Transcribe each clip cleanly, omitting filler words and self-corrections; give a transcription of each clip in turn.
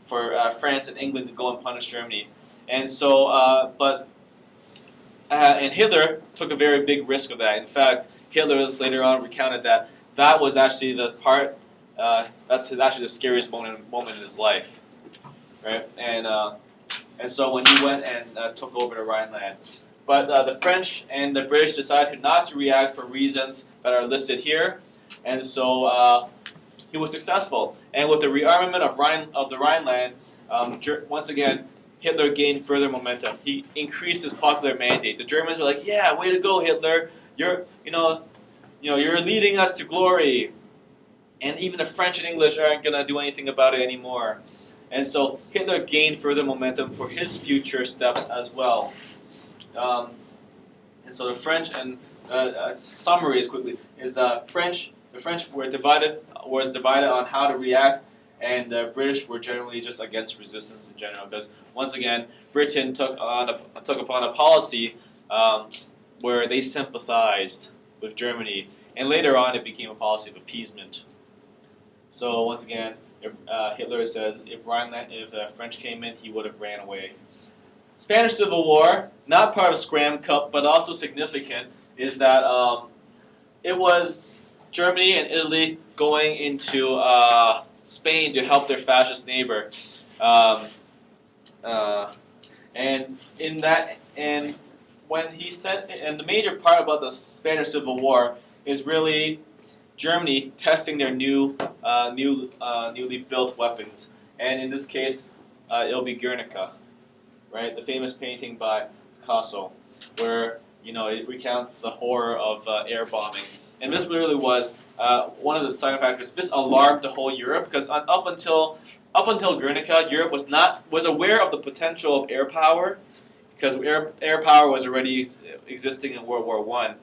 France and England to go and punish Germany. And so, and Hitler took a very big risk of that. In fact, Hitler later on recounted that that was actually the part. That's actually the scariest moment in his life, right? And so when he went and took over the Rhineland, but the French and the British decided not to react for reasons that are listed here, and so he was successful. And with the rearmament of the Rhineland, once again, Hitler gained further momentum. He increased his popular mandate. The Germans were like, "Yeah, way to go, Hitler! You're you're leading us to glory." And even the French and English aren't gonna do anything about it anymore. And so Hitler gained further momentum for his future steps as well. And so the French and summary is quickly is the French was divided on how to react, and the British were generally just against resistance in general, because once again Britain took upon a policy where they sympathized with Germany, and later on it became a policy of appeasement. So once again, if, Hitler says if French came in, he would have ran away. Spanish Civil War, not part of Scram Cup, but also significant, is that it was Germany and Italy going into Spain to help their fascist neighbor, and in that, and when he said, and the major part about the Spanish Civil War is really Germany testing their newly built weapons, and in this case, it'll be Guernica, right? The famous painting by Picasso, where it recounts the horror of air bombing, and this really was one of the side factors. This alarmed the whole Europe, because up until Guernica, Europe was aware of the potential of air power, because air power was already existing in World War I.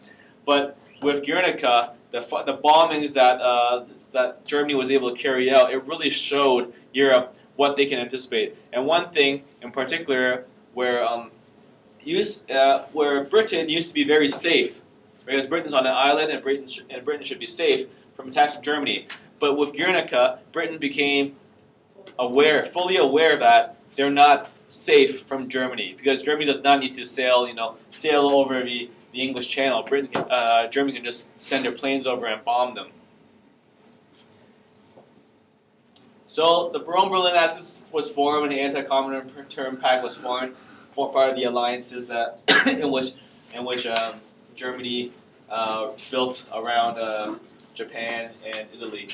But with Guernica, the bombings that Germany was able to carry out, it really showed Europe what they can anticipate. And one thing in particular, where Britain used to be very safe, because Britain's on an island, and Britain should be safe from attacks from Germany. But with Guernica, Britain became fully aware that they're not safe from Germany, because Germany does not need to sail over the English Channel. Germany can just send their planes over and bomb them. So the Rome-Berlin Axis was formed, and the Anti-Comintern Pact was formed, part of the alliances that in which Germany built around Japan and Italy.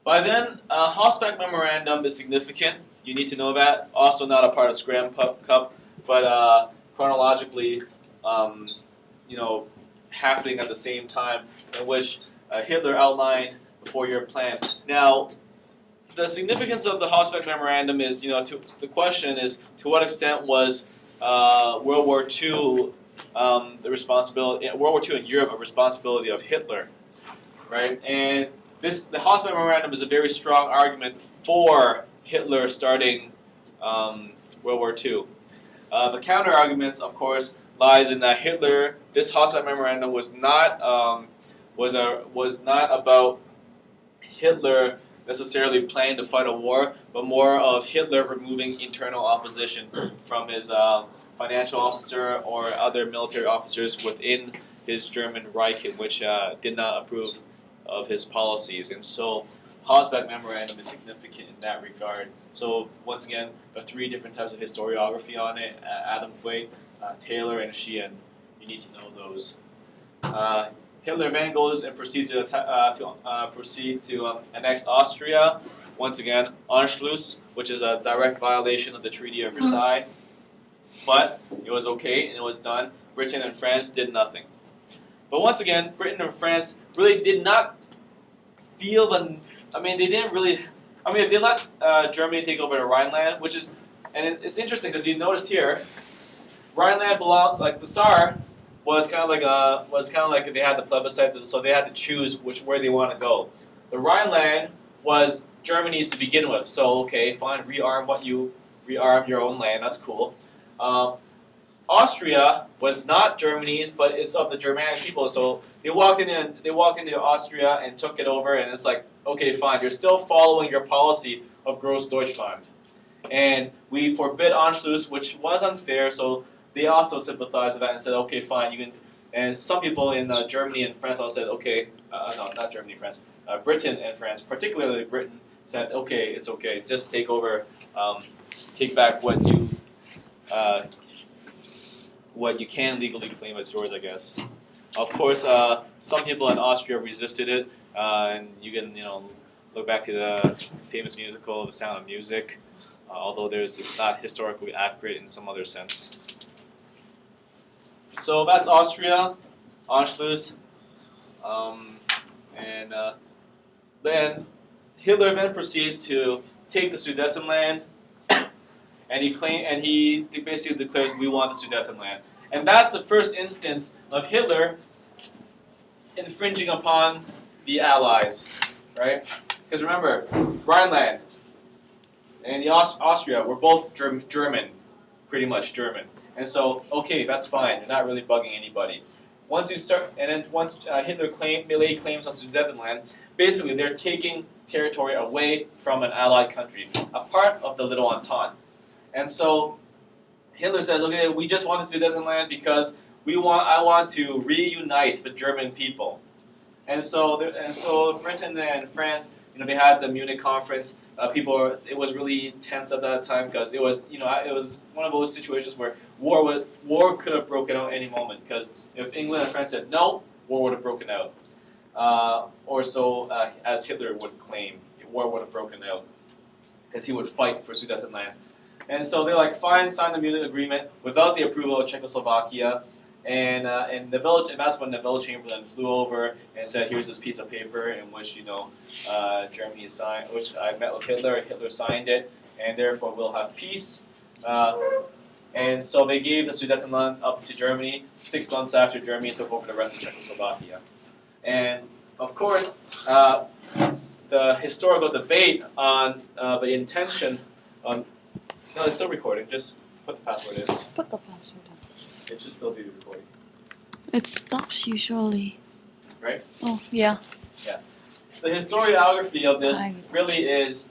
By then, Hossbach Memorandum is significant. You need to know that. Also not a part of Scram Cup, but chronologically, happening at the same time, in which Hitler outlined the 4-year plan. Now, the significance of the Hossbach Memorandum is, the question is, to what extent was World War II the responsibility, World War II in Europe, a responsibility of Hitler, right? And the Hossbach Memorandum is a very strong argument for Hitler starting World War II. The counter arguments, of course, lies in that this Hossbach Memorandum was not about Hitler necessarily planning to fight a war, but more of Hitler removing internal opposition from his financial officer or other military officers within his German Reich, which did not approve of his policies. And so Hossbach Memorandum is significant in that regard. So once again, the 3 different types of historiography on it, Adam Thwaite, Taylor, and Sheehan. You need to know those. Hitler then goes and proceeds to annex Austria. Once again, Anschluss, which is a direct violation of the Treaty of Versailles. But it was okay, and it was done. Britain and France did nothing. But once again, Britain and France really did not feel they let Germany take over the Rhineland, it's interesting because you notice here, Rhineland belonged, like the Tsar was kind of like they had the plebiscite, so they had to choose where they want to go. The Rhineland was Germany's to begin with, so okay, fine, rearm your own land, that's cool. Austria was not Germany's, but it's of the Germanic people. So they walked into Austria and took it over, and it's like, okay, fine, you're still following your policy of Grossdeutschland. And we forbid Anschluss, which was unfair, so they also sympathized with that and said, okay, fine, you can. And some people in Germany and France all said, okay, no, not Germany, France, Britain and France, particularly Britain, said, okay, it's okay, just take over, take back what you can legally claim as yours, I guess. Of course, some people in Austria resisted it, and you can, look back to the famous musical, The Sound of Music, although it's not historically accurate in some other sense. So that's Austria, Anschluss, and then Hitler then proceeds to take the Sudetenland, and he basically declares, we want the Sudetenland. And that's the first instance of Hitler infringing upon the Allies, right? Because remember, Rhineland and Austria were both German, pretty much German. And so, okay, that's fine. You're not really bugging anybody. Once Hitler laid claims on Sudetenland, basically they're taking territory away from an allied country, a part of the Little Entente. And so Hitler says, okay, we just want the Sudetenland because I want to reunite the German people. And so Britain and France, they had the Munich conference. It was really tense at that time because it was one of those situations where war could have broken out any moment. Because if England and France said no, war would have broken out, or so as Hitler would claim, war would have broken out because he would fight for Sudetenland. And so they're like, fine, sign the Munich Agreement without the approval of Czechoslovakia. And that's when Neville Chamberlain flew over and said, here's this piece of paper in which Germany signed, which I met with Hitler, and Hitler signed it, and therefore we'll have peace. And so they gave the Sudetenland up to Germany 6 months after Germany took over the rest of Czechoslovakia. And of course, the historical debate on the intention on. No, it's still recording. Just put the password in. Put the password in. It should still be recording. It stops usually. Right? Oh, yeah. Yeah. The historiography of this really is,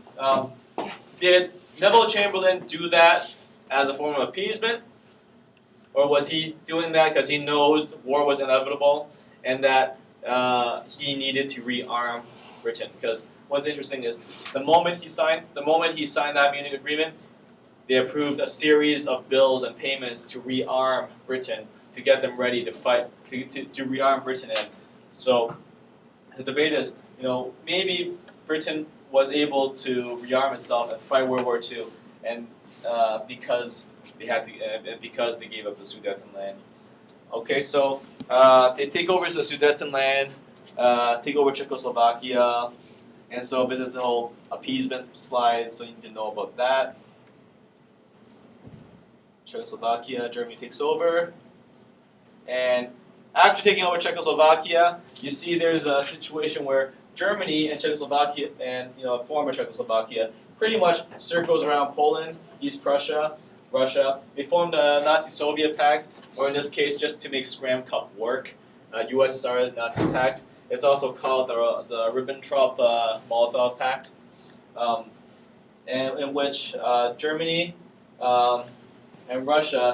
did Neville Chamberlain do that as a form of appeasement? Or was he doing that because he knows war was inevitable and that he needed to rearm Britain? Because what's interesting is the moment he signed that Munich Agreement, they approved a series of bills and payments to rearm Britain, to get them ready to fight, to rearm Britain. And so the debate is, maybe Britain was able to rearm itself and fight World War II, and because they gave up the Sudetenland. Okay, so they take over the Sudetenland, take over Czechoslovakia, and so this is the whole appeasement slide, so you need to know about that. Czechoslovakia, Germany takes over. And after taking over Czechoslovakia, you see there's a situation where Germany and Czechoslovakia and former Czechoslovakia pretty much circles around Poland, East Prussia, Russia. They formed a Nazi-Soviet pact, or in this case, just to make Scram Cup work, USSR Nazi pact. It's also called the Ribbentrop-Molotov pact, in which Germany and Russia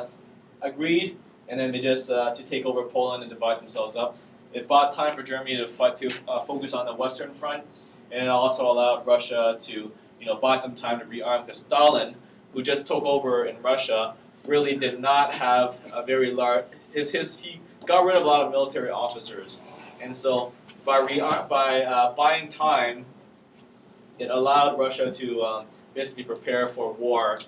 agreed, and then they just to take over Poland and divide themselves up. It bought time for Germany to focus on the Western Front, and it also allowed Russia to buy some time to rearm. Because Stalin, who just took over in Russia, really did not have a very large. He got rid of a lot of military officers, and so by buying time, it allowed Russia to basically prepare for war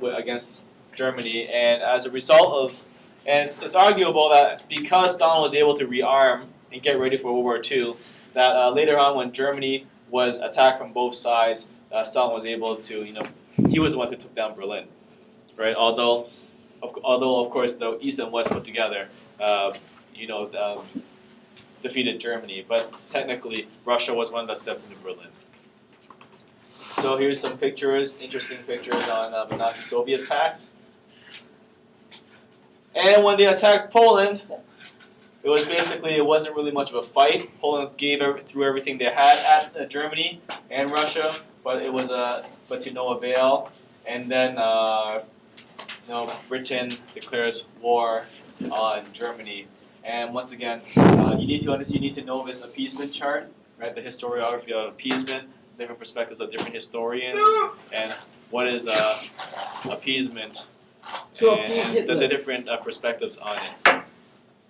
against Germany, and as a result of, and it's arguable that because Stalin was able to rearm and get ready for World War II, that later on when Germany was attacked from both sides, Stalin was able to, he was the one who took down Berlin, right? Although of course the East and West put together, defeated Germany, but technically Russia was one that stepped into Berlin. So here's some pictures, interesting pictures on the Nazi-Soviet pact. And when they attacked Poland, It was basically, it wasn't really much of a fight. Poland threw everything they had at Germany and Russia, but it was but to no avail. And then Britain declares war on Germany. And once again, you need to know this appeasement chart, right? The historiography of appeasement, different perspectives of different historians, and what is appeasement, and the different perspectives on it.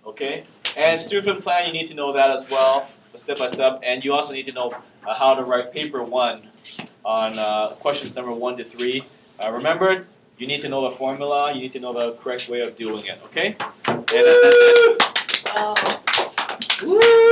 Okay, and Stufen plan, you need to know that as well, step by step, and you also need to know how to write paper 1 on questions number 1 to 3. Remember, you need to know the formula, you need to know the correct way of doing it. Okay, and that's it. Wow. Woo!